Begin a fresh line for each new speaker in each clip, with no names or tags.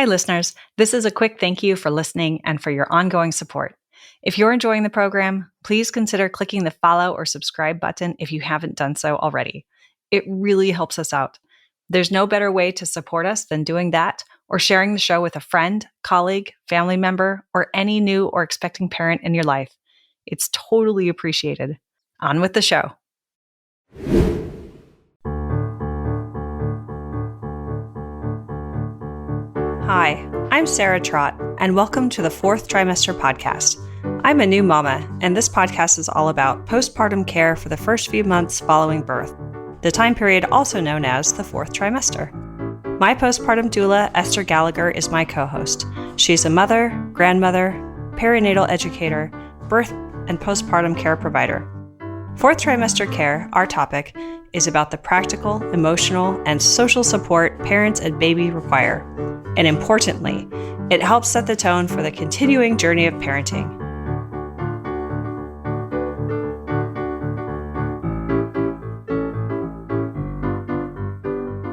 Hi, listeners. This is a quick thank you for listening and for your ongoing support. If you're enjoying the program, please consider clicking the follow or subscribe button if you haven't done so already. It really helps us out. There's no better way to support us than doing that or sharing the show with a friend, colleague, family member, or any new or expecting parent in your life. It's totally appreciated. On with the show. Hi, I'm Sarah Trott, and welcome to the Fourth Trimester Podcast. I'm a new mama, and this podcast is all about postpartum care for the first few months following birth, the time period also known as the fourth trimester. My postpartum doula, Esther Gallagher, is my co-host. She's a mother, grandmother, perinatal educator, birth and postpartum care provider. Fourth trimester care, our topic, is about the practical, emotional, and social support parents and baby require. And importantly, it helps set the tone for the continuing journey of parenting.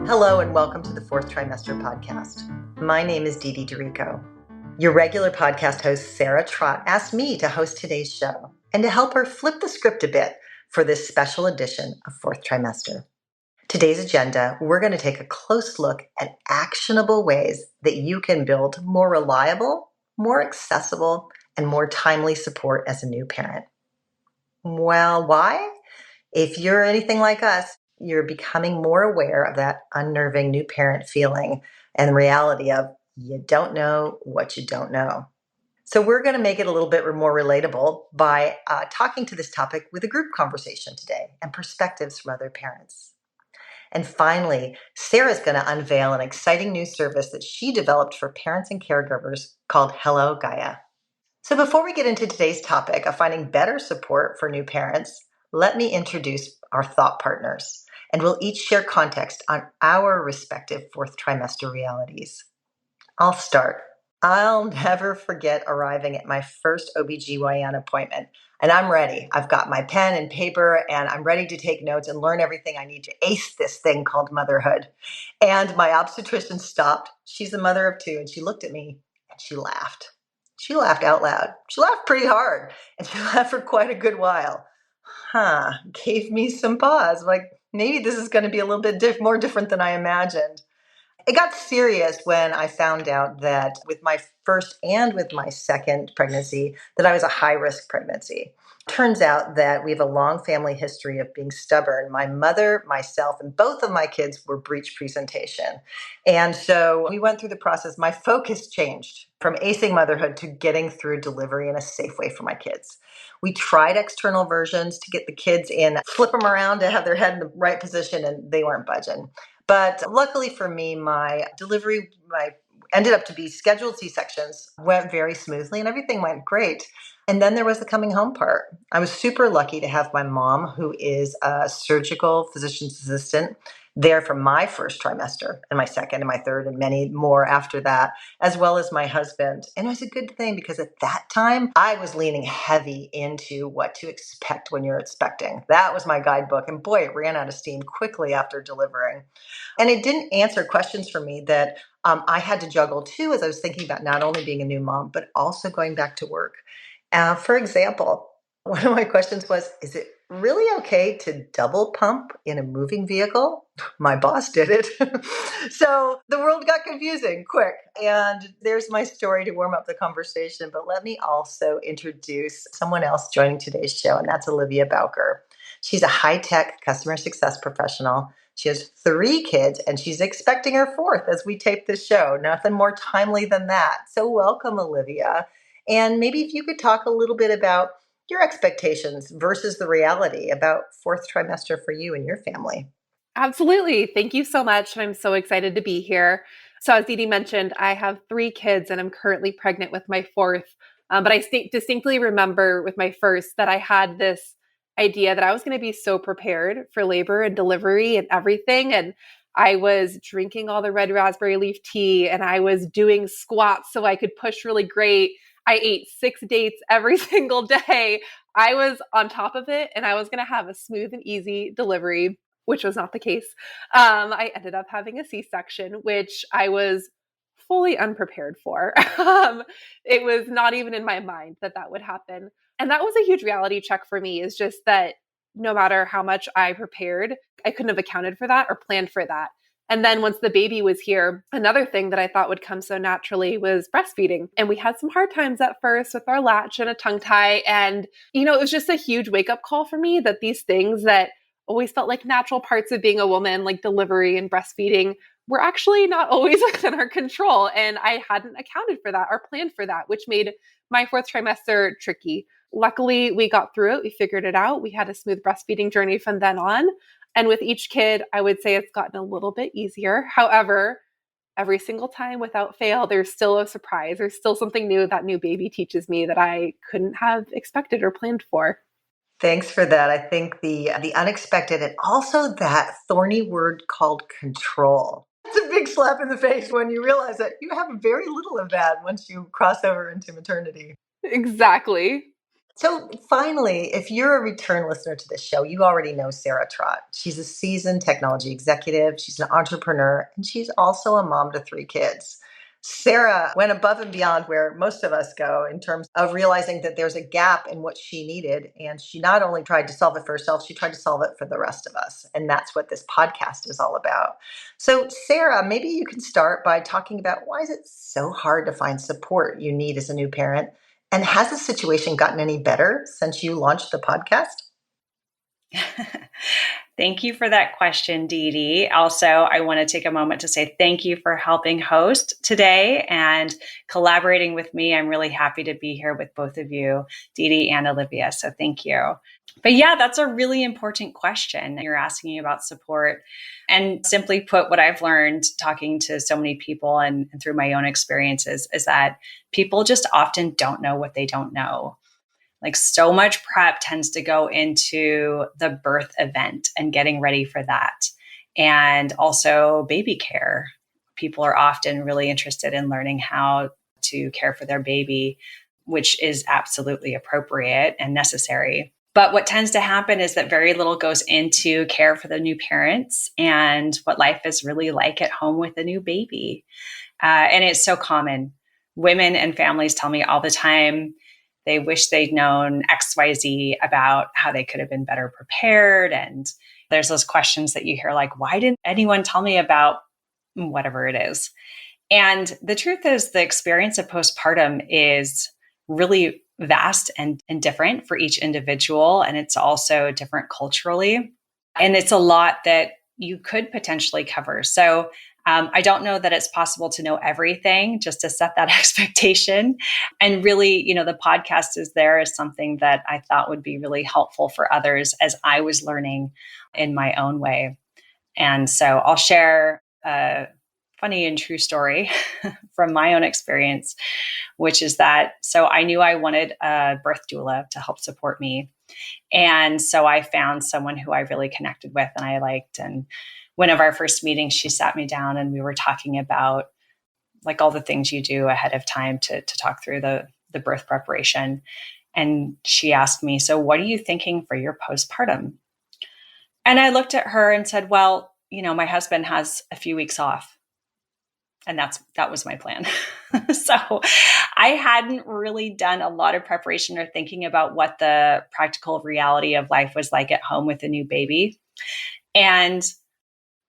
Hello and welcome to the Fourth Trimester Podcast. My name is Didi D'Errico. Your regular podcast host, Sarah Trott, asked me to host today's show and to help her flip the script a bit for this special edition of Fourth Trimester. Today's agenda, we're going to take a close look at actionable ways that you can build more reliable, more accessible, and more timely support as a new parent. Well, why? If you're anything like us, you're becoming more aware of that unnerving new parent feeling and the reality of you don't know what you don't know. So we're going to make it a little bit more relatable by talking to this topic with a group conversation today and perspectives from other parents. And finally, Sarah's going to unveil an exciting new service that she developed for parents and caregivers called HelloGaia. So before we get into today's topic of finding better support for new parents, let me introduce our thought partners, and we'll each share context on our respective fourth trimester realities. I'll start. I'll never forget arriving at my first OBGYN appointment, and I'm ready. I've got my pen and paper, and I'm ready to take notes and learn everything I need to ace this thing called motherhood. And my obstetrician stopped. She's a mother of two, and she looked at me, and she laughed. She laughed out loud. She laughed pretty hard, and she laughed for quite a good while. Gave me some pause. Like, maybe this is going to be a little bit more different than I imagined. It got serious when I found out that with my first and with my second pregnancy, that I was a high-risk pregnancy. Turns out that we have a long family history of being stubborn. My mother, myself, and both of my kids were breech presentation. And so we went through the process. My focus changed from acing motherhood to getting through delivery in a safe way for my kids. We tried external versions to get the kids in, flip them around to have their head in the right position, and they weren't budging. But luckily for me, my delivery, ended up to be scheduled C-sections, went very smoothly and everything went great. And then there was the coming home part. I was super lucky to have my mom, who is a surgical physician's assistant, there for my first trimester and my second and my third and many more after that, as well as my husband. And it was a good thing because at that time, I was leaning heavy into what to expect when you're expecting. That was my guidebook. And boy, it ran out of steam quickly after delivering. And it didn't answer questions for me that I had to juggle too, as I was thinking about not only being a new mom, but also going back to work. For example, one of my questions was, is it really okay to double pump in a moving vehicle? My boss did it. So the world got confusing quick. And there's my story to warm up the conversation. But let me also introduce someone else joining today's show, and that's Olivia Bowker. She's a high-tech customer success professional. She has 3 kids, and she's expecting her 4th as we tape this show. Nothing more timely than that. So welcome, Olivia. And maybe if you could talk a little bit about your expectations versus the reality about fourth trimester for you and your family.
Absolutely. Thank you so much. I'm so excited to be here. So as Didi mentioned, I have 3 kids and I'm currently pregnant with my 4th. But I distinctly remember with my first that I had this idea that I was going to be so prepared for labor and delivery and everything. And I was drinking all the red raspberry leaf tea and I was doing squats so I could push really great. I ate 6 dates every single day. I was on top of it and I was going to have a smooth and easy delivery, which was not the case. I ended up having a C-section, which I was fully unprepared for. It was not even in my mind that that would happen. And that was a huge reality check for me, is just that no matter how much I prepared, I couldn't have accounted for that or planned for that. And then once the baby was here, another thing that I thought would come so naturally was breastfeeding. And we had some hard times at first with our latch and a tongue tie. And, it was just a huge wake-up call for me that these things that always felt like natural parts of being a woman, like delivery and breastfeeding, were actually not always within our control. And I hadn't accounted for that or planned for that, which made my fourth trimester tricky. Luckily, we got through it. We figured it out. We had a smooth breastfeeding journey from then on. And with each kid, I would say it's gotten a little bit easier. However, every single time without fail, there's still a surprise. There's still something new that new baby teaches me that I couldn't have expected or planned for.
Thanks for that. I think the unexpected and also that thorny word called control. It's a big slap in the face when you realize that you have very little of that once you cross over into maternity.
Exactly.
So finally, if you're a return listener to this show, you already know Sarah Trott. She's a seasoned technology executive, she's an entrepreneur, and she's also a mom to 3 kids. Sarah went above and beyond where most of us go in terms of realizing that there's a gap in what she needed. And she not only tried to solve it for herself, she tried to solve it for the rest of us. And that's what this podcast is all about. So Sarah, maybe you can start by talking about why is it so hard to find support you need as a new parent? And has the situation gotten any better since you launched the podcast?
Thank you for that question, Didi. Also, I want to take a moment to say thank you for helping host today and collaborating with me. I'm really happy to be here with both of you, Didi and Olivia. So thank you. But yeah, that's a really important question. You're asking about support. And simply put, what I've learned talking to so many people and through my own experiences is that people just often don't know what they don't know. Like so much prep tends to go into the birth event and getting ready for that. And also baby care. People are often really interested in learning how to care for their baby, which is absolutely appropriate and necessary. But what tends to happen is that very little goes into care for the new parents and what life is really like at home with a new baby. And it's so common. Women and families tell me all the time, they wish they'd known XYZ about how they could have been better prepared. And there's those questions that you hear like, why didn't anyone tell me about whatever it is? And the truth is the experience of postpartum is really vast and different for each individual. And it's also different culturally. And it's a lot that you could potentially cover. So I don't know that it's possible to know everything, just to set that expectation. And really, the podcast is there as something that I thought would be really helpful for others as I was learning in my own way. And so I'll share a funny and true story from my own experience, which is that, so I knew I wanted a birth doula to help support me. And so I found someone who I really connected with and I liked. And one of our first meetings, she sat me down and we were talking about like all the things you do ahead of time to talk through the birth preparation. And she asked me, so what are you thinking for your postpartum? And I looked at her and said, well, my husband has a few weeks off. And that was my plan. So I hadn't really done a lot of preparation or thinking about what the practical reality of life was like at home with a new baby. And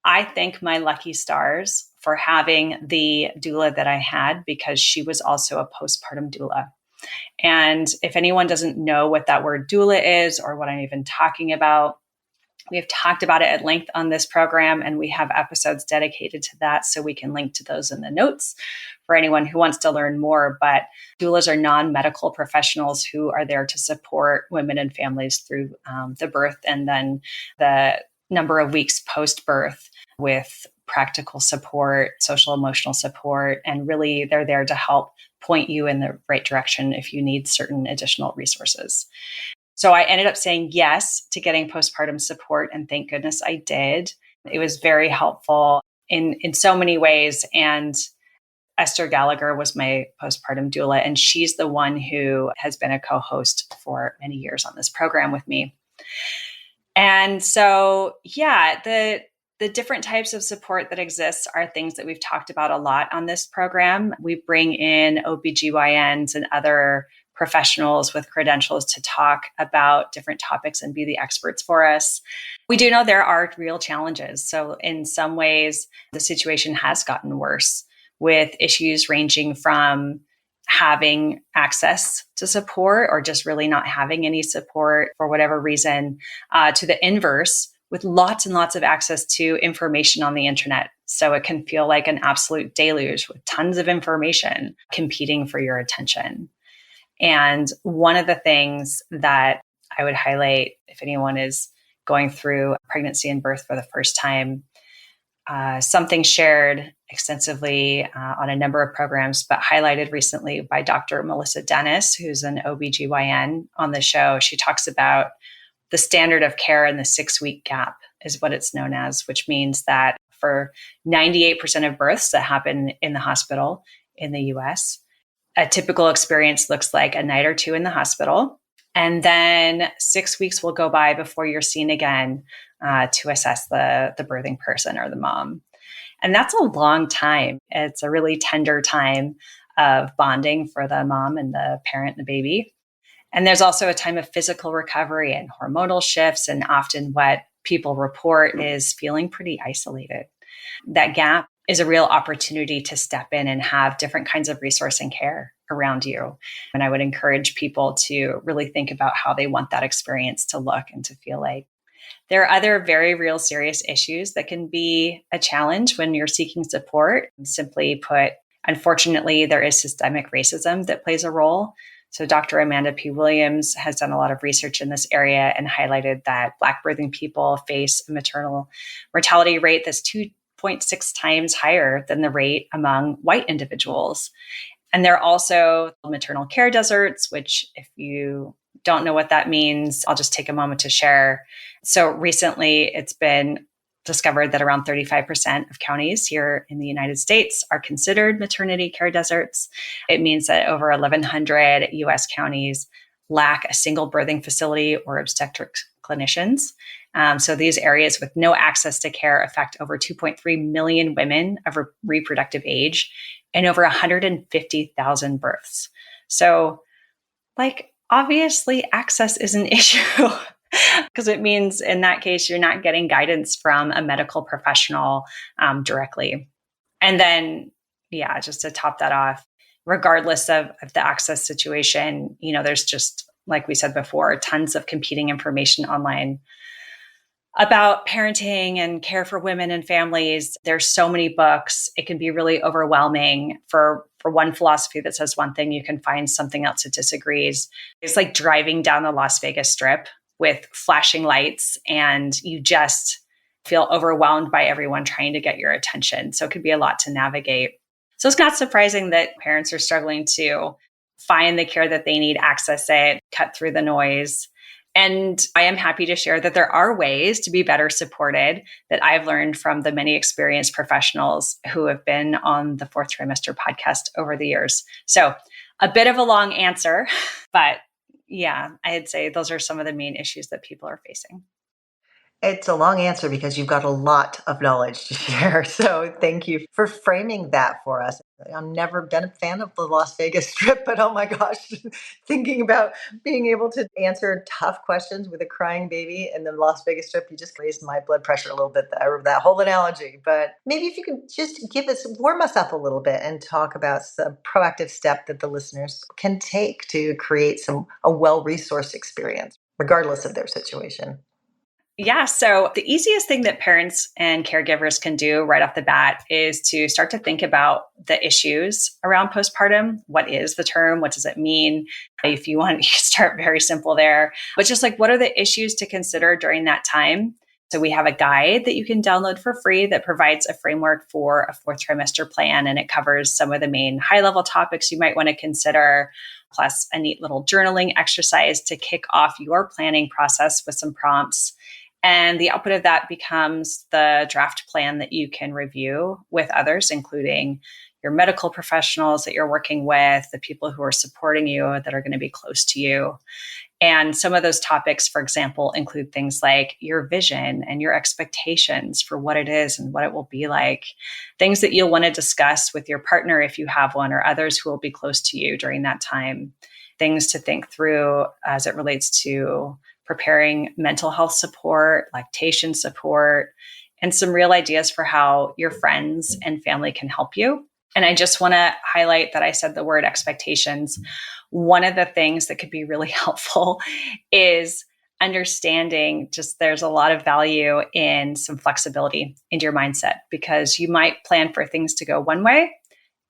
I thank my lucky stars for having the doula that I had because she was also a postpartum doula. And if anyone doesn't know what that word doula is or what I'm even talking about, we have talked about it at length on this program, and we have episodes dedicated to that, so we can link to those in the notes for anyone who wants to learn more. But doulas are non-medical professionals who are there to support women and families through the birth and then the number of weeks post-birth with practical support, social emotional support, and really they're there to help point you in the right direction if you need certain additional resources. So I ended up saying yes to getting postpartum support, and thank goodness I did. It was very helpful in so many ways. And Esther Gallagher was my postpartum doula, and she's the one who has been a co-host for many years on this program with me. And so, yeah, The different types of support that exist are things that we've talked about a lot on this program. We bring in OBGYNs and other professionals with credentials to talk about different topics and be the experts for us. We do know there are real challenges. So in some ways, the situation has gotten worse with issues ranging from having access to support or just really not having any support for whatever reason, to the inverse with lots and lots of access to information on the internet. So it can feel like an absolute deluge with tons of information competing for your attention. And one of the things that I would highlight if anyone is going through pregnancy and birth for the first time, something shared extensively on a number of programs, but highlighted recently by Dr. Melissa Dennis, who's an OBGYN on the show. She talks about the standard of care in the 6-week gap is what it's known as, which means that for 98% of births that happen in the hospital in the US, a typical experience looks like a night or two in the hospital. And then 6 weeks will go by before you're seen again to assess the birthing person or the mom. And that's a long time. It's a really tender time of bonding for the mom and the parent and the baby. And there's also a time of physical recovery and hormonal shifts. And often what people report is feeling pretty isolated. That gap is a real opportunity to step in and have different kinds of resource and care around you. And I would encourage people to really think about how they want that experience to look and to feel like. There are other very real serious issues that can be a challenge when you're seeking support. Simply put, unfortunately, there is systemic racism that plays a role. So Dr. Amanda P. Williams has done a lot of research in this area and highlighted that Black birthing people face a maternal mortality rate that's 2.6 times higher than the rate among white individuals. And there are also maternal care deserts, which if you don't know what that means, I'll just take a moment to share. So recently it's been discovered that around 35% of counties here in the United States are considered maternity care deserts. It means that over 1,100 US counties lack a single birthing facility or obstetric clinicians. So these areas with no access to care affect over 2.3 million women of reproductive age and over 150,000 births. So obviously access is an issue. Because it means in that case, you're not getting guidance from a medical professional directly. And then, just to top that off, regardless of the access situation, there's just, like we said before, tons of competing information online about parenting and care for women and families. There's so many books. It can be really overwhelming. For one philosophy that says one thing, you can find something else that disagrees. It's like driving down the Las Vegas Strip with flashing lights, and you just feel overwhelmed by everyone trying to get your attention. So it could be a lot to navigate. So it's not surprising that parents are struggling to find the care that they need, access it, cut through the noise. And I am happy to share that there are ways to be better supported that I've learned from the many experienced professionals who have been on the Fourth Trimester podcast over the years. So a bit of a long answer, but I'd say those are some of the main issues that people are facing.
It's a long answer because you've got a lot of knowledge to share. So thank you for framing that for us. I've never been a fan of the Las Vegas Strip, but oh my gosh, thinking about being able to answer tough questions with a crying baby in the Las Vegas Strip, you just raised my blood pressure a little bit, that whole analogy. But maybe if you could just warm us up a little bit and talk about some proactive step that the listeners can take to create a well-resourced experience, regardless of their situation.
Yeah. So the easiest thing that parents and caregivers can do right off the bat is to start to think about the issues around postpartum. What is the term? What does it mean? If you want, you can start very simple there. But just what are the issues to consider during that time? So we have a guide that you can download for free that provides a framework for a fourth trimester plan. And it covers some of the main high-level topics you might want to consider, plus a neat little journaling exercise to kick off your planning process with some prompts. And the output of that becomes the draft plan that you can review with others, including your medical professionals that you're working with, the people who are supporting you that are going to be close to you. And some of those topics, for example, include things like your vision and your expectations for what it is and what it will be like, things that you'll want to discuss with your partner if you have one or others who will be close to you during that time, things to think through as it relates to preparing mental health support, lactation support, and some real ideas for how your friends and family can help you. And I just want to highlight that I said the word expectations. One of the things that could be really helpful is understanding just there's a lot of value in some flexibility into your mindset, because you might plan for things to go one way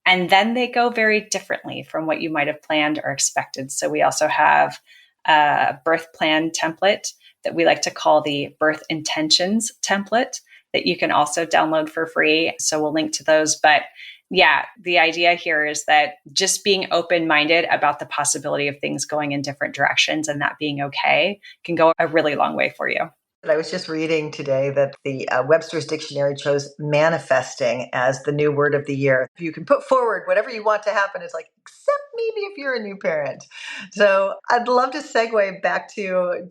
and then they go very differently from what you might have planned or expected. So we also have a birth plan template that we like to call the birth intentions template that you can also download for free. So we'll link to those. But yeah, the idea here is that just being open-minded about the possibility of things going in different directions and that being okay can go a really long way for you.
I was just reading today that the Webster's Dictionary chose manifesting as the new word of the year. You can put forward whatever you want to happen. It's like, except maybe if you're a new parent. So I'd love to segue back to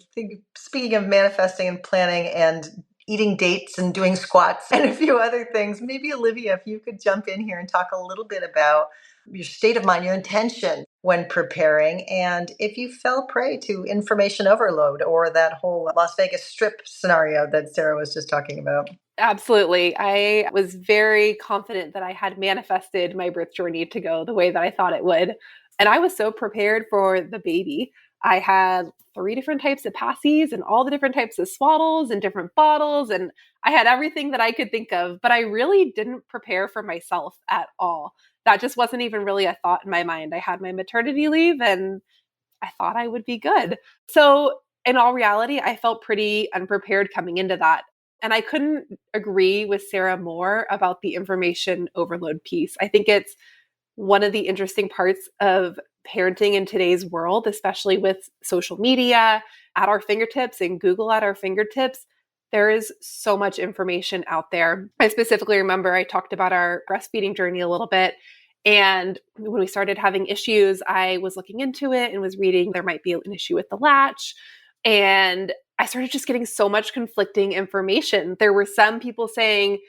speaking of manifesting and planning and eating dates and doing squats and a few other things. Maybe Olivia, if you could jump in here and talk a little bit about your state of mind, your intention when preparing, and if you fell prey to information overload or that whole Las Vegas Strip scenario that Sarah was just talking about.
Absolutely. I was very confident that I had manifested my birth journey to go the way that I thought it would. And I was so prepared for the baby. I had 3 different types of passies and all the different types of swaddles and different bottles. And I had everything that I could think of, but I really didn't prepare for myself at all. That just wasn't even really a thought in my mind. I had my maternity leave and I thought I would be good. So in all reality, I felt pretty unprepared coming into that. And I couldn't agree with Sarah more about the information overload piece. I think it's one of the interesting parts of parenting in today's world, especially with social media at our fingertips and Google at our fingertips. There is so much information out there. I specifically remember I talked about our breastfeeding journey a little bit. And when we started having issues, I was looking into it and was reading there might be an issue with the latch. And I started just getting so much conflicting information. There were some people saying,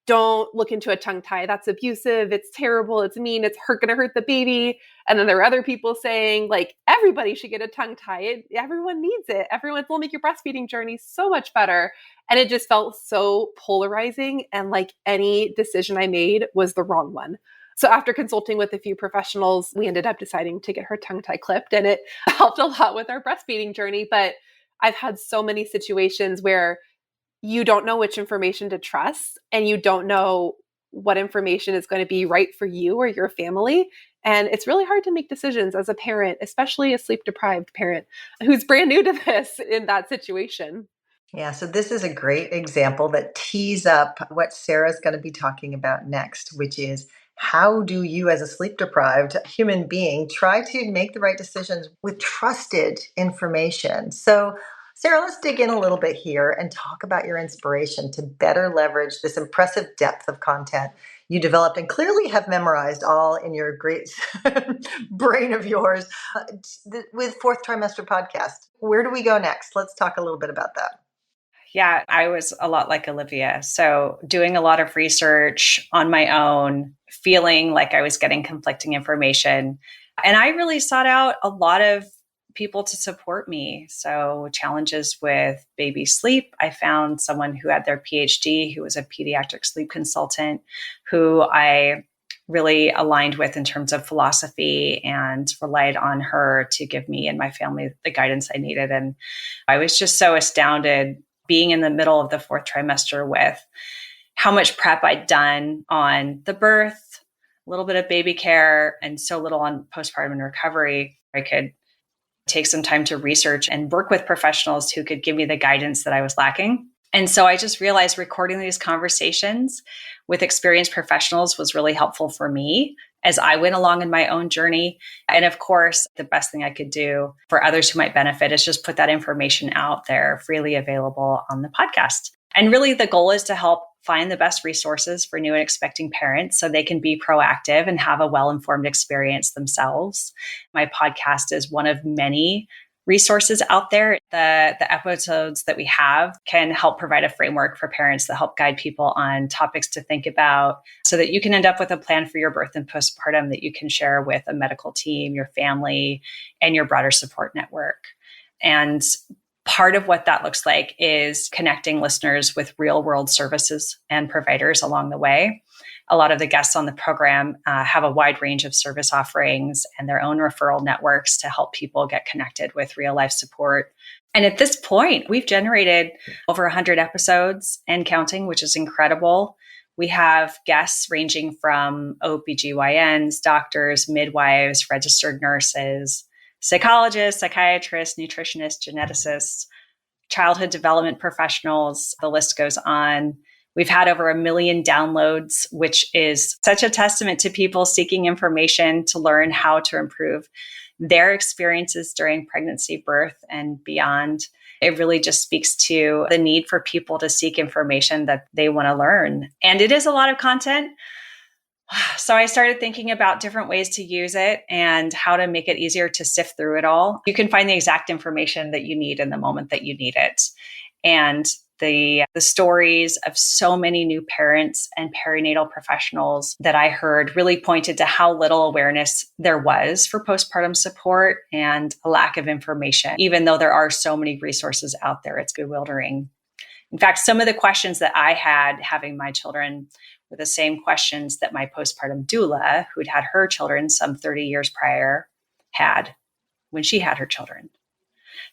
don't look into a tongue tie. That's abusive. It's terrible. It's mean. It's going to hurt the baby. And then there were other people saying, like, everybody should get a tongue tie. Everyone needs it. Everyone will make your breastfeeding journey so much better. And it just felt so polarizing. And like any decision I made was the wrong one. So after consulting with a few professionals, we ended up deciding to get her tongue tie clipped, and it helped a lot with our breastfeeding journey. But I've had so many situations where you don't know which information to trust, and you don't know what information is going to be right for you or your family. And it's really hard to make decisions as a parent, especially a sleep-deprived parent who's brand new to this in that situation.
Yeah, so this is a great example that tees up what Sarah's going to be talking about next, which is how do you as a sleep-deprived human being try to make the right decisions with trusted information? So Sarah, let's dig in a little bit here and talk about your inspiration to better leverage this impressive depth of content you developed and clearly have memorized all in your great brain of yours with Fourth Trimester Podcast. Where do we go next? Let's talk a little bit about that.
Yeah, I was a lot like Olivia. So doing a lot of research on my own, feeling like I was getting conflicting information. And I really sought out a lot of people to support me. So challenges with baby sleep. I found someone who had their PhD, who was a pediatric sleep consultant, who I really aligned with in terms of philosophy and relied on her to give me and my family the guidance I needed. And I was just so astounded being in the middle of the 4th trimester with how much prep I'd done on the birth, a little bit of baby care, and so little on postpartum and recovery. I could take some time to research and work with professionals who could give me the guidance that I was lacking. And so I just realized recording these conversations with experienced professionals was really helpful for me as I went along in my own journey. And of course, the best thing I could do for others who might benefit is just put that information out there freely available on the podcast. And really the goal is to help find the best resources for new and expecting parents so they can be proactive and have a well-informed experience themselves. My podcast is one of many resources out there. The episodes that we have can help provide a framework for parents that help guide people on topics to think about so that you can end up with a plan for your birth and postpartum that you can share with a medical team, your family, and your broader support network. And part of what that looks like is connecting listeners with real world services and providers along the way. A lot of the guests on the program have a wide range of service offerings and their own referral networks to help people get connected with real life support. And at this point, we've generated over 100 episodes and counting, which is incredible. We have guests ranging from OBGYNs, doctors, midwives, registered nurses, psychologists, psychiatrists, nutritionists, geneticists, childhood development professionals. The list goes on. We've had over 1 million downloads, which is such a testament to people seeking information to learn how to improve their experiences during pregnancy, birth, and beyond. It really just speaks to the need for people to seek information that they want to learn. And it is a lot of content. So I started thinking about different ways to use it and how to make it easier to sift through it all. You can find the exact information that you need in the moment that you need it. And the stories of so many new parents and perinatal professionals that I heard really pointed to how little awareness there was for postpartum support and a lack of information. Even though there are so many resources out there, it's bewildering. In fact, some of the questions that I had having my children were the same questions that my postpartum doula, who'd had her children some 30 years prior, had when she had her children.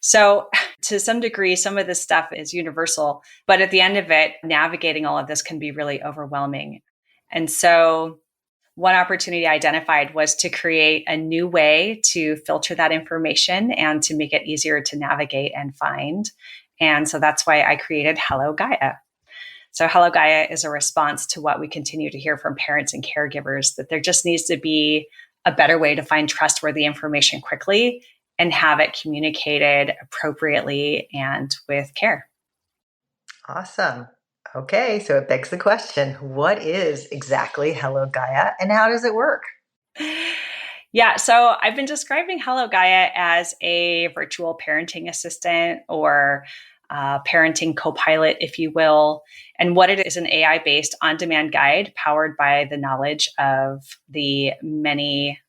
So to some degree, some of this stuff is universal, but at the end of it, navigating all of this can be really overwhelming. And so one opportunity I identified was to create a new way to filter that information and to make it easier to navigate and find. And so that's why I created HelloGaia. So HelloGaia is a response to what we continue to hear from parents and caregivers, that there just needs to be a better way to find trustworthy information quickly and have it communicated appropriately and with care.
Awesome. Okay, so it begs the question, what is exactly HelloGaia and how does it work?
Yeah, so I've been describing HelloGaia as a virtual parenting assistant or parenting Copilot, if you will. And what it is an AI-based on-demand guide powered by the knowledge of the many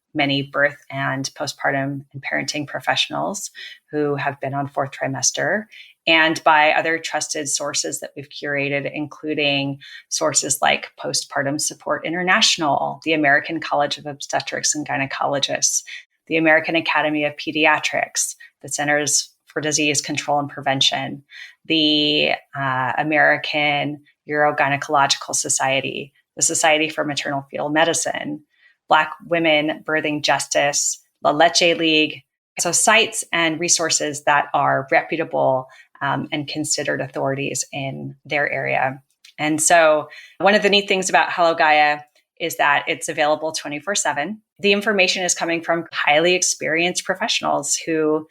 birth and postpartum and parenting professionals who have been on fourth trimester, and by other trusted sources that we've curated, including sources like Postpartum Support International, the American College of Obstetrics and Gynecologists, the American Academy of Pediatrics, the Centers for Disease Control and Prevention, the American Urogynecological Society, the Society for Maternal Fetal Medicine, Black Women Birthing Justice, La Leche League. So sites and resources that are reputable and considered authorities in their area. And so one of the neat things about HelloGaia is that it's available 24/7. The information is coming from highly experienced professionals who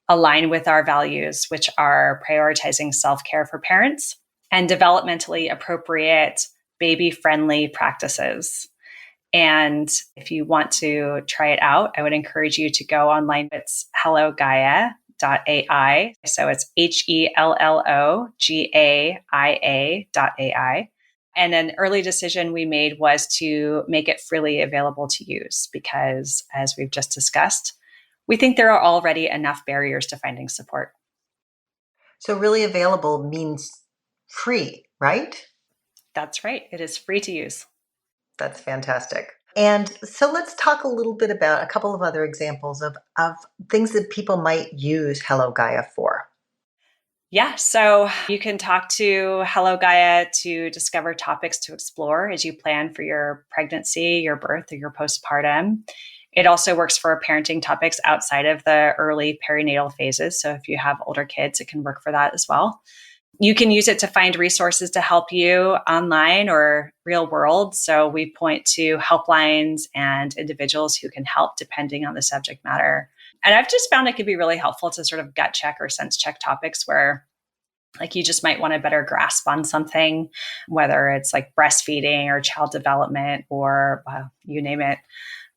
align with our values, which are prioritizing self-care for parents and developmentally appropriate baby-friendly practices. And if you want to try it out, I would encourage you to go online. It's HelloGaia.ai. So it's HelloGaia.ai. And an early decision we made was to make it freely available to use because, as we've just discussed, we think there are already enough barriers to finding support.
So really available means free, right?
That's right. It is free to use.
That's fantastic. And so let's talk a little bit about a couple of other examples of things that people might use HelloGaia for.
Yeah, so you can talk to HelloGaia to discover topics to explore as you plan for your pregnancy, your birth, or your postpartum. It also works for parenting topics outside of the early perinatal phases. So if you have older kids, it can work for that as well. You can use it to find resources to help you online or real world. So we point to helplines and individuals who can help depending on the subject matter. And I've just found it could be really helpful to sort of gut check or sense check topics where like you just might want a better grasp on something, whether it's like breastfeeding or child development or you name it.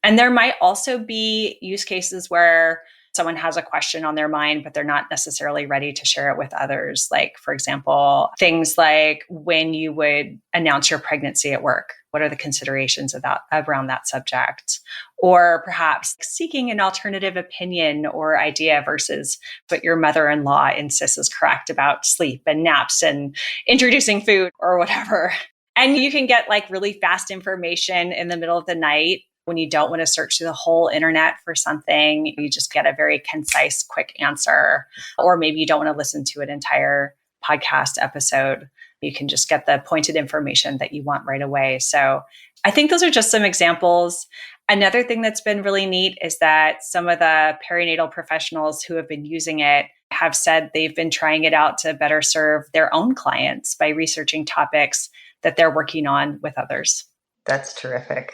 And there might also be use cases where someone has a question on their mind, but they're not necessarily ready to share it with others. Like, for example, things like when you would announce your pregnancy at work, what are the considerations around that subject? Or perhaps seeking an alternative opinion or idea versus what your mother-in-law insists is correct about sleep and naps and introducing food or whatever. And you can get like really fast information in the middle of the night when you don't want to search through the whole internet for something. You just get a very concise, quick answer. Or maybe you don't want to listen to an entire podcast episode. You can just get the pointed information that you want right away. So I think those are just some examples. Another thing that's been really neat is that some of the perinatal professionals who have been using it have said they've been trying it out to better serve their own clients by researching topics that they're working on with others.
That's terrific.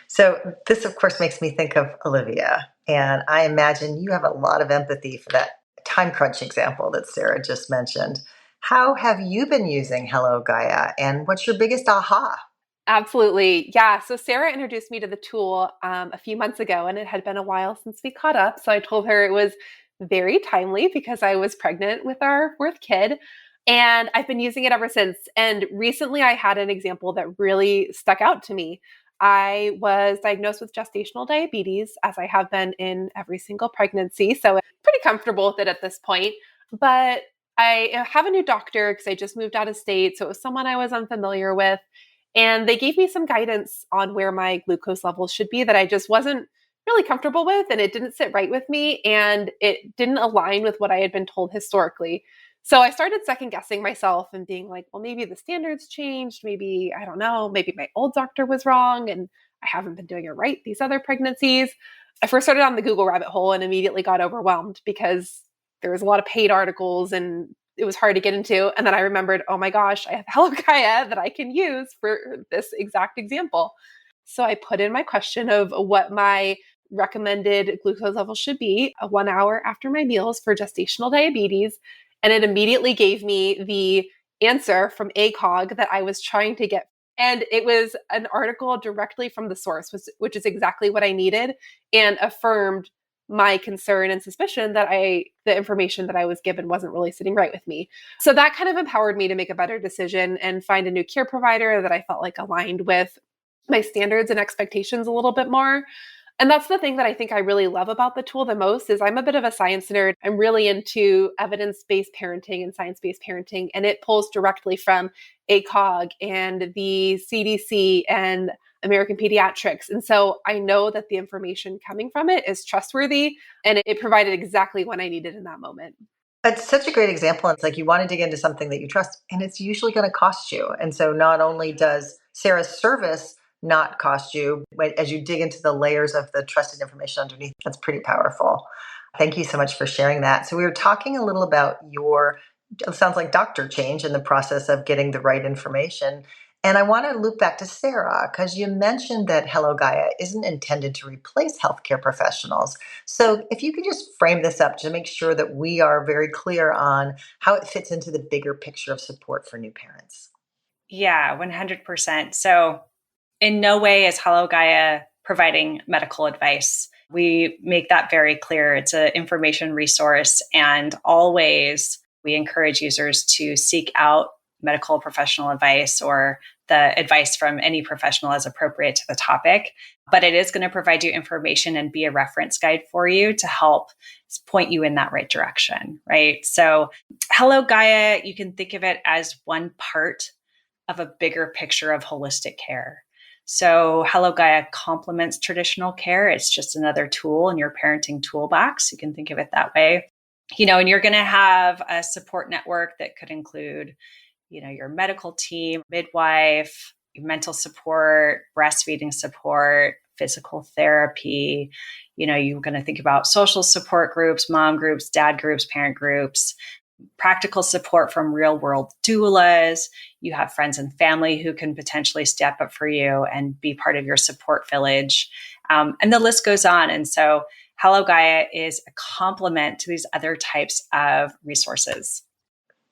So this, of course, makes me think of Olivia. And I imagine you have a lot of empathy for that time crunch example that Sarah just mentioned. How have you been using HelloGaia, and what's your biggest aha?
Absolutely. Yeah. So Sarah introduced me to the tool a few months ago, and it had been a while since we caught up. So I told her it was very timely because I was pregnant with our fourth kid. And I've been using it ever since. And recently I had an example that really stuck out to me. I was diagnosed with gestational diabetes, as I have been in every single pregnancy. So I'm pretty comfortable with it at this point. But I have a new doctor because I just moved out of state. So it was someone I was unfamiliar with. And they gave me some guidance on where my glucose levels should be that I just wasn't really comfortable with. And it didn't sit right with me. And it didn't align with what I had been told historically. So I started second guessing myself and being like, well, maybe the standards changed. Maybe, I don't know, maybe my old doctor was wrong and I haven't been doing it right these other pregnancies. I first started on the Google rabbit hole and immediately got overwhelmed because there was a lot of paid articles and it was hard to get into. And then I remembered, oh my gosh, I have HelloGaia that I can use for this exact example. So I put in my question of what my recommended glucose level should be 1 hour after my meals for gestational diabetes. And it immediately gave me the answer from ACOG that I was trying to get. And it was an article directly from the source, which is exactly what I needed, and affirmed my concern and suspicion that the information that I was given wasn't really sitting right with me. So that kind of empowered me to make a better decision and find a new care provider that I felt like aligned with my standards and expectations a little bit more. And that's the thing that I think I really love about the tool the most is I'm a bit of a science nerd. I'm really into evidence-based parenting and science-based parenting, and it pulls directly from ACOG and the CDC and American Pediatrics. And so I know that the information coming from it is trustworthy, and it provided exactly what I needed in that moment.
That's such a great example. It's like you want to dig into something that you trust, and it's usually going to cost you. And so not only does Sarah's service not cost you, but as you dig into the layers of the trusted information underneath, that's pretty powerful. Thank you so much for sharing that. So we were talking a little about your, it sounds like doctor change in the process of getting the right information. And I want to loop back to Sarah, because you mentioned that HelloGaia isn't intended to replace healthcare professionals. So if you could just frame this up to make sure that we are very clear on how it fits into the bigger picture of support for new parents.
Yeah, 100%. So in no way is HelloGaia providing medical advice. We make that very clear. It's an information resource, and always we encourage users to seek out medical professional advice or the advice from any professional as appropriate to the topic. But it is going to provide you information and be a reference guide for you to help point you in that right direction, right? So HelloGaia, you can think of it as one part of a bigger picture of holistic care. So HelloGaia complements traditional care. It's just another tool in your parenting toolbox. You can think of it that way. And you're going to have a support network that could include, your medical team, midwife, mental support, breastfeeding support, physical therapy. You're going to think about social support groups, mom groups, dad groups, parent groups, practical support from real world doulas. You have friends and family who can potentially step up for you and be part of your support village. And the list goes on. And so HelloGaia is a complement to these other types of resources.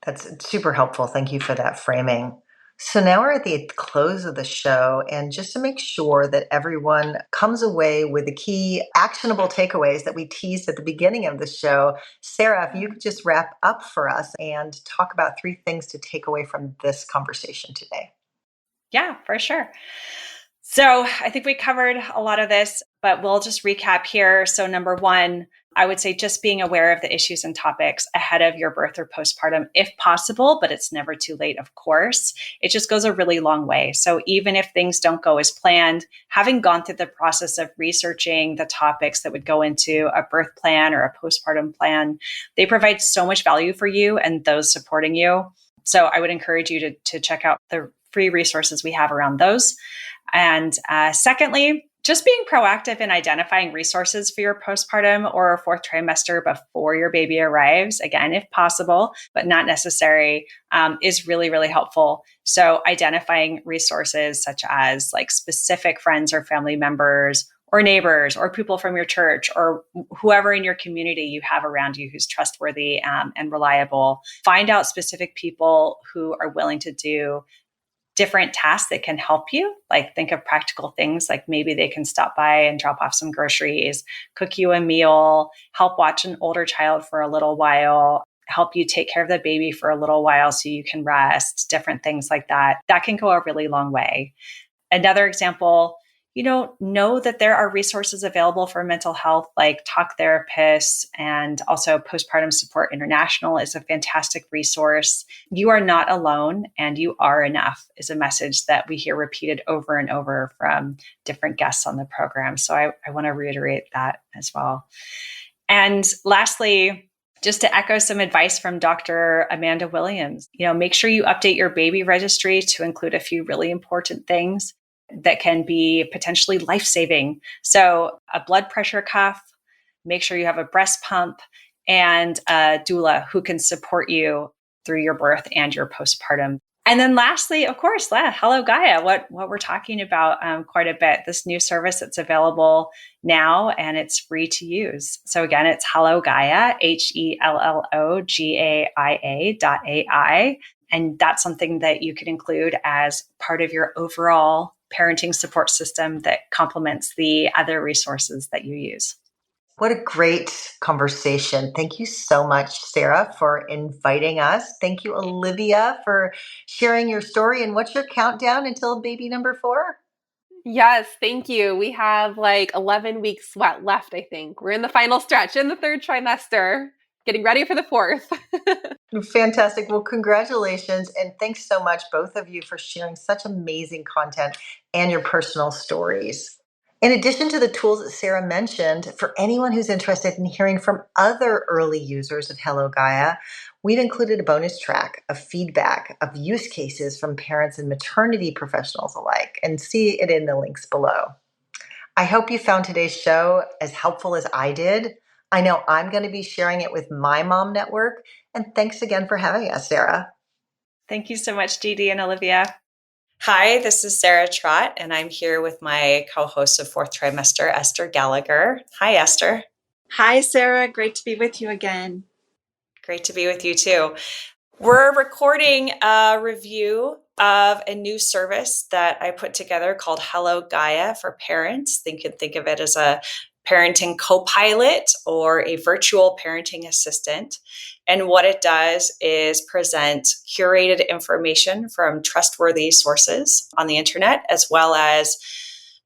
That's super helpful. Thank you for that framing. So now we're at the close of the show, and just to make sure that everyone comes away with the key actionable takeaways that we teased at the beginning of the show, Sarah, if you could just wrap up for us and talk about 3 things to take away from this conversation today.
Yeah, for sure. So I think we covered a lot of this, but we'll just recap here. So number 1, I would say just being aware of the issues and topics ahead of your birth or postpartum, if possible, but it's never too late, of course. It just goes a really long way. So even if things don't go as planned, having gone through the process of researching the topics that would go into a birth plan or a postpartum plan, they provide so much value for you and those supporting you. So I would encourage you to check out the free resources we have around those. And secondly, just being proactive in identifying resources for your postpartum or fourth trimester before your baby arrives, again, if possible, but not necessary, is really, really helpful. So identifying resources such as like specific friends or family members or neighbors or people from your church or whoever in your community you have around you who's trustworthy and reliable. Find out specific people who are willing to do different tasks that can help you. Like think of practical things like maybe they can stop by and drop off some groceries, cook you a meal, help watch an older child for a little while, help you take care of the baby for a little while so you can rest, different things like that. That can go a really long way. Another example, know that there are resources available for mental health, like talk therapists, and also Postpartum Support International is a fantastic resource. You are not alone and you are enough is a message that we hear repeated over and over from different guests on the program. So I want to reiterate that as well. And lastly, just to echo some advice from Dr. Amanda Williams, make sure you update your baby registry to include a few really important things that can be potentially life-saving. So a blood pressure cuff, make sure you have a breast pump, and a doula who can support you through your birth and your postpartum. And then lastly, of course, HelloGaia, what we're talking about quite a bit, this new service that's available now and it's free to use. So again, it's HelloGaia, HelloGaia.ai. And that's something that you could include as part of your overall parenting support system that complements the other resources that you use.
What a great conversation. Thank you so much, Sarah, for inviting us. Thank you, Olivia, for sharing your story. And what's your countdown until baby number 4?
Yes, thank you. We have like 11 weeks left, I think. We're in the final stretch in the 3rd trimester, getting ready for the 4th.
Fantastic. Well, congratulations. And thanks so much, both of you, for sharing such amazing content and your personal stories. In addition to the tools that Sarah mentioned, for anyone who's interested in hearing from other early users of HelloGaia, we've included a bonus track of feedback of use cases from parents and maternity professionals alike, and see it in the links below. I hope you found today's show as helpful as I did. I know I'm going to be sharing it with my mom network. And thanks again for having us, Sarah.
Thank you so much, Didi and Olivia. Hi, this is Sarah Trott, and I'm here with my co-host of Fourth Trimester, Esther Gallagher. Hi, Esther.
Hi, Sarah. Great to be with you again.
Great to be with you too. We're recording a review of a new service that I put together called HelloGaia for parents. You can think of it as a parenting Copilot or a virtual parenting assistant. And what it does is present curated information from trustworthy sources on the internet, as well as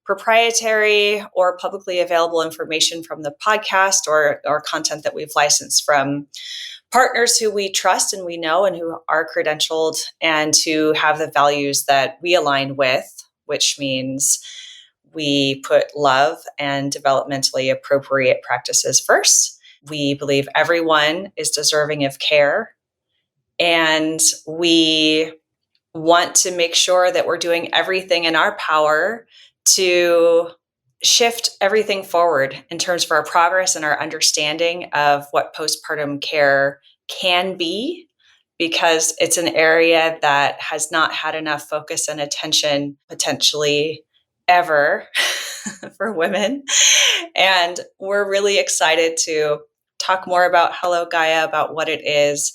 proprietary or publicly available information from the podcast or content that we've licensed from partners who we trust and we know and who are credentialed and who have the values that we align with, which means we put love and developmentally appropriate practices first. We believe everyone is deserving of care. And we want to make sure that we're doing everything in our power to shift everything forward in terms of our progress and our understanding of what postpartum care can be, because it's an area that has not had enough focus and attention potentially ever for women. And we're really excited to talk more about HelloGaia, about what it is.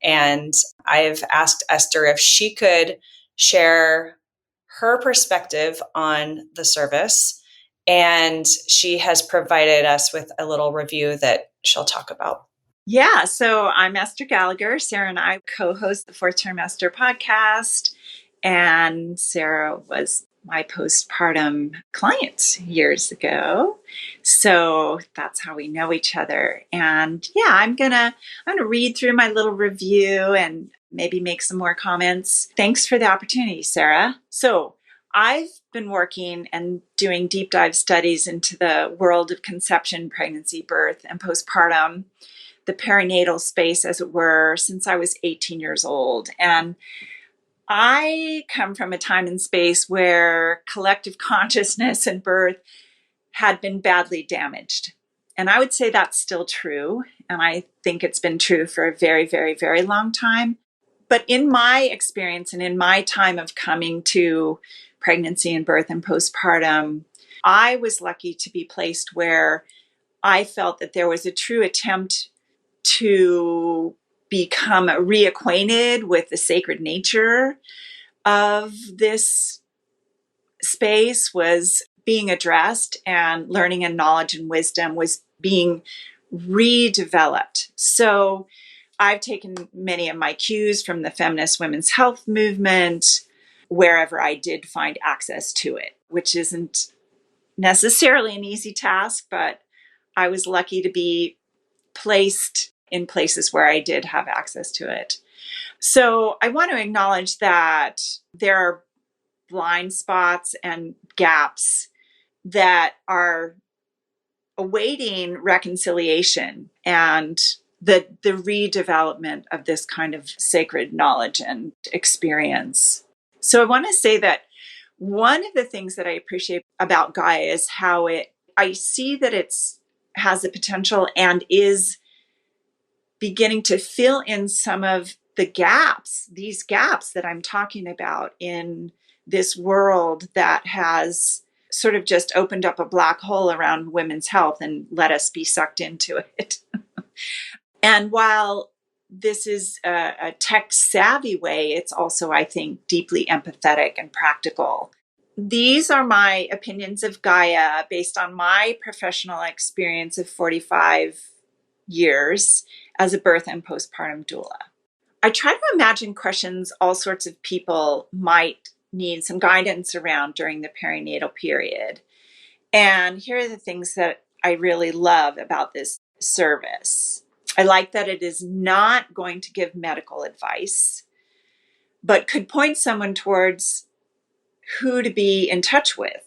And I've asked Esther if she could share her perspective on the service. And she has provided us with a little review that she'll talk about.
Yeah, so I'm Esther Gallagher. Sarah and I co-host the Fourth Trimester Podcast, and Sarah was my postpartum client years ago. So that's how we know each other. And yeah, I'm gonna read through my little review and maybe make some more comments. Thanks for the opportunity, Sarah. So I've been working and doing deep dive studies into the world of conception, pregnancy, birth, and postpartum, the perinatal space, as it were, since I was 18 years old. And I come from a time and space where collective consciousness and birth had been badly damaged. And I would say that's still true. And I think it's been true for a very, very, very long time. But in my experience and in my time of coming to pregnancy and birth and postpartum, I was lucky to be placed where I felt that there was a true attempt to become reacquainted with the sacred nature of this space was being addressed, and learning and knowledge and wisdom was being redeveloped. So I've taken many of my cues from the feminist women's health movement wherever I did find access to it, which isn't necessarily an easy task, but I was lucky to be placed in places where I did have access to it. So I want to acknowledge that there are blind spots and gaps that are awaiting reconciliation and the redevelopment of this kind of sacred knowledge and experience. So I want to say that one of the things that I appreciate about Gaia is how I see that it's has the potential and is beginning to fill in some of the gaps, these gaps that I'm talking about in this world that has sort of just opened up a black hole around women's health and let us be sucked into it. And while this is a tech savvy way, it's also, I think, deeply empathetic and practical. These are my opinions of Gaia based on my professional experience of 45 years as a birth and postpartum doula. I try to imagine questions all sorts of people might need some guidance around during the perinatal period. And here are the things that I really love about this service. I like that it is not going to give medical advice, but could point someone towards who to be in touch with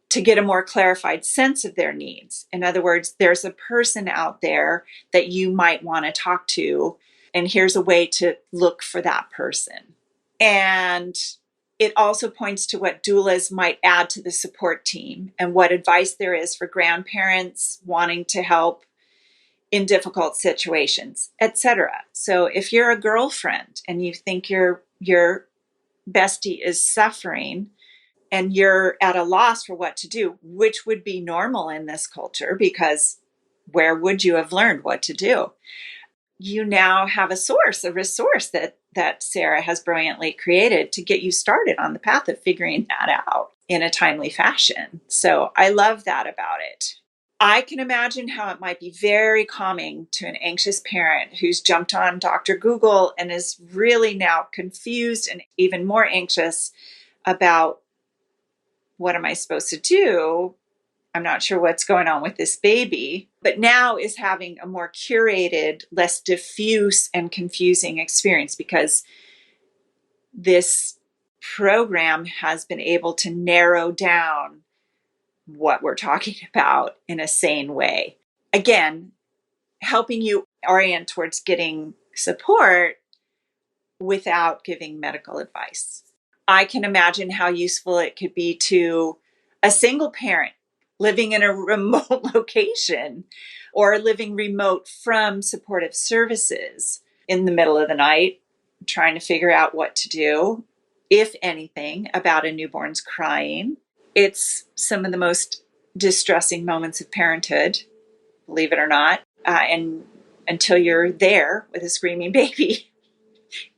to get a more clarified sense of their needs. In other words, there's a person out there that you might want to talk to, and here's a way to look for that person. And it also points to what doulas might add to the support team and what advice there is for grandparents wanting to help in difficult situations, etc. So if you're a girlfriend and you think your bestie is suffering and you're at a loss for what to do, which would be normal in this culture, because where would you have learned what to do? You now have a resource that Sarah has brilliantly created to get you started on the path of figuring that out in a timely fashion. So I love that about it. I can imagine how it might be very calming to an anxious parent who's jumped on Dr. Google and is really now confused and even more anxious about, what am I supposed to do? I'm not sure what's going on with this baby, but now is having a more curated, less diffuse and confusing experience because this program has been able to narrow down what we're talking about in a sane way. Again, helping you orient towards getting support without giving medical advice. I can imagine how useful it could be to a single parent living in a remote location or living remote from supportive services in the middle of the night, trying to figure out what to do, if anything, about a newborn's crying. It's some of the most distressing moments of parenthood, believe it or not. And until you're there with a screaming baby,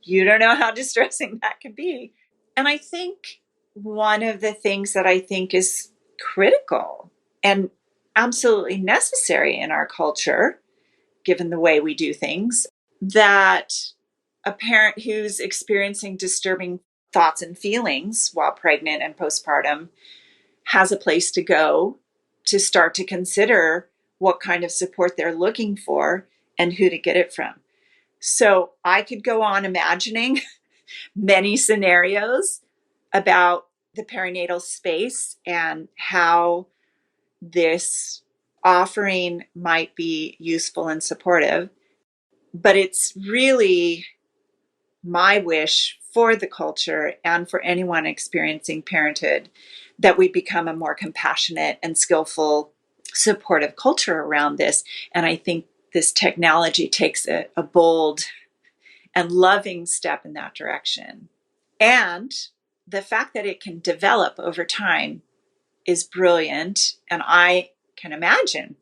you don't know how distressing that can be. And I think one of the things that I think is critical and absolutely necessary in our culture, given the way we do things, that a parent who's experiencing disturbing thoughts and feelings while pregnant and postpartum has a place to go to start to consider what kind of support they're looking for and who to get it from. So I could go on imagining many scenarios about the perinatal space and how this offering might be useful and supportive. But it's really my wish for the culture and for anyone experiencing parenthood that we become a more compassionate and skillful, supportive culture around this. And I think this technology takes a bold and loving step in that direction. And the fact that it can develop over time is brilliant. And I can imagine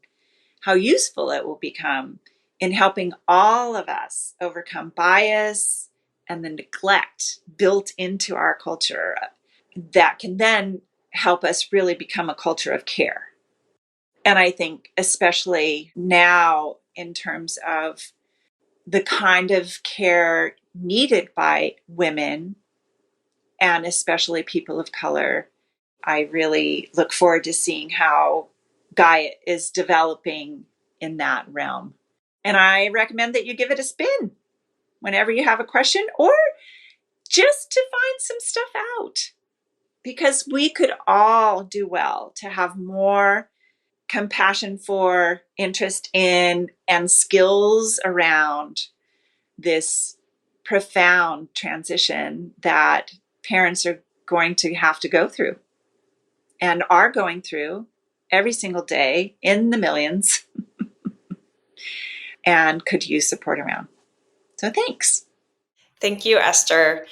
how useful it will become in helping all of us overcome bias and the neglect built into our culture that can then help us really become a culture of care. And I think especially now in terms of the kind of care needed by women and especially people of color, I really look forward to seeing how Gaia is developing in that realm. And I recommend that you give it a spin whenever you have a question or just to find some stuff out, because we could all do well to have more compassion for, interest in, and skills around this profound transition that parents are going to have to go through and are going through every single day in the millions and could use support around. So thanks.
Thank you, Esther.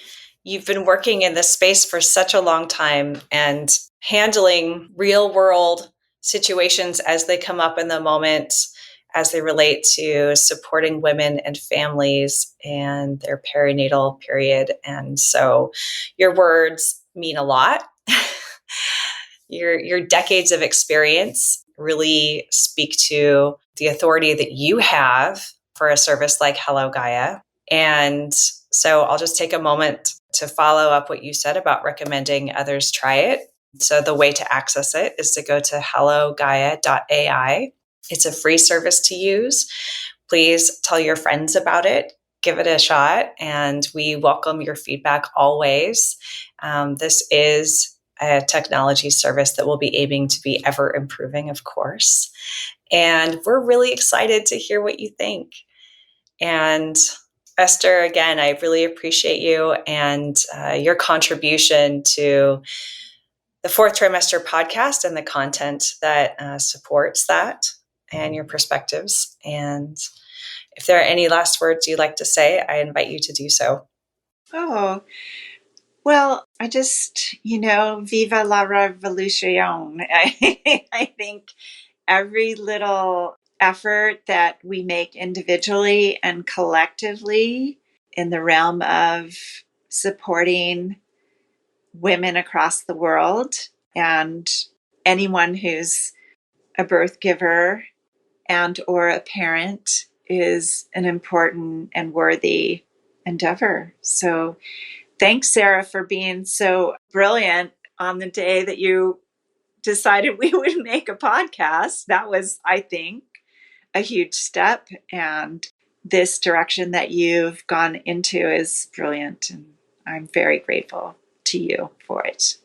You've been working in this space for such a long time and handling real world situations as they come up in the moment, as they relate to supporting women and families and their perinatal period. And so your words mean a lot. Your decades of experience really speak to the authority that you have for a service like HelloGaia. And so I'll just take a moment to follow up what you said about recommending others try it. So the way to access it is to go to HelloGaia.ai. It's a free service to use. Please tell your friends about it. Give it a shot. And we welcome your feedback always. This is a technology service that will be aiming to be ever improving, of course. And we're really excited to hear what you think. And Esther, again, I really appreciate you and your contribution to the Fourth Trimester Podcast and the content that supports that and your perspectives. And if there are any last words you'd like to say, I invite you to do so.
Oh, well, I just, viva la revolution. I think every little effort that we make individually and collectively in the realm of supporting women across the world and anyone who's a birth giver and or a parent is an important and worthy endeavor. So thanks, Sarah, for being so brilliant on the day that you decided we would make a podcast. That was, I think, a huge step. And this direction that you've gone into is brilliant. And I'm very grateful to you for it.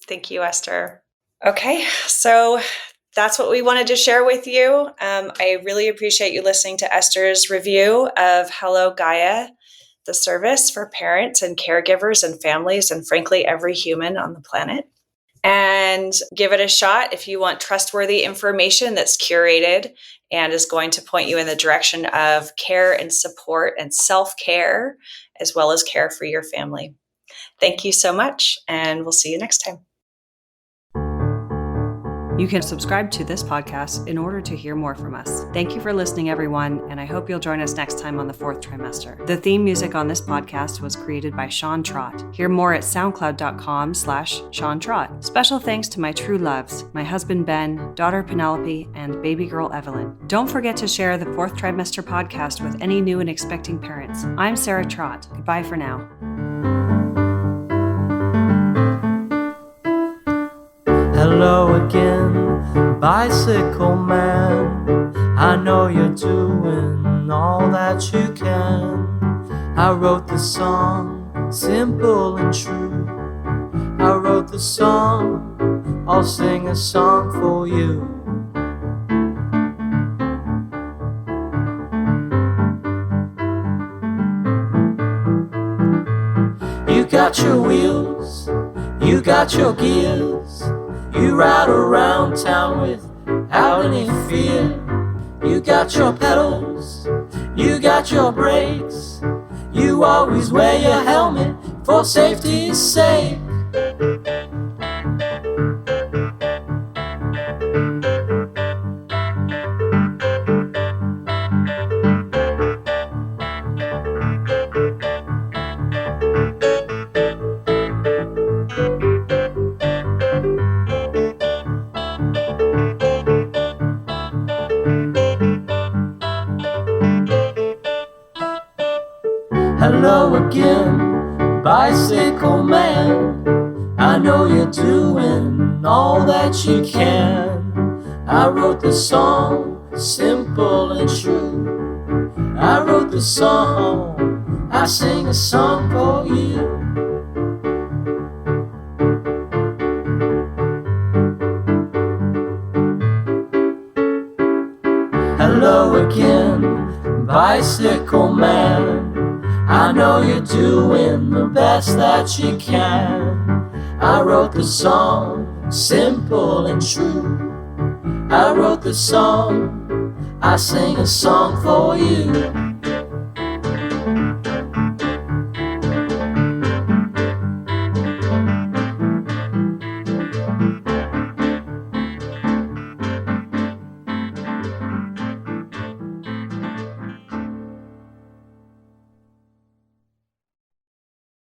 Thank you, Esther. Okay, so that's what we wanted to share with you. I really appreciate you listening to Esther's review of HelloGaia, the service for parents and caregivers and families, and frankly, every human on the planet. And give it a shot if you want trustworthy information that's curated and is going to point you in the direction of care and support and self-care, as well as care for your family. Thank you so much, and we'll see you next time. You can subscribe to this podcast in order to hear more from us. Thank you for listening, everyone, and I hope you'll join us next time on the Fourth Trimester. The theme music on this podcast was created by Sean Trott. Hear more at soundcloud.com/Sean Trott. Special thanks to my true loves, my husband Ben, daughter Penelope, and baby girl Evelyn. Don't forget to share the Fourth Trimester Podcast with any new and expecting parents. I'm Sarah Trott. Goodbye for now.
Hello again, bicycle man. I know you're doing all that you can. I wrote the song, simple and true. I wrote the song, I'll sing a song for you. You got your wheels, you got your gears. You ride around town without any fear. You got your pedals, you got your brakes. You always wear your helmet for safety's sake. Hello again, bicycle man. I know you're doing all that you can. I wrote the song, simple and true. I wrote the song, I sing a song for you. Hello again, bicycle man. I know you're doing the best that you can. I wrote the song, simple and true. I wrote the song, I sing a song for you.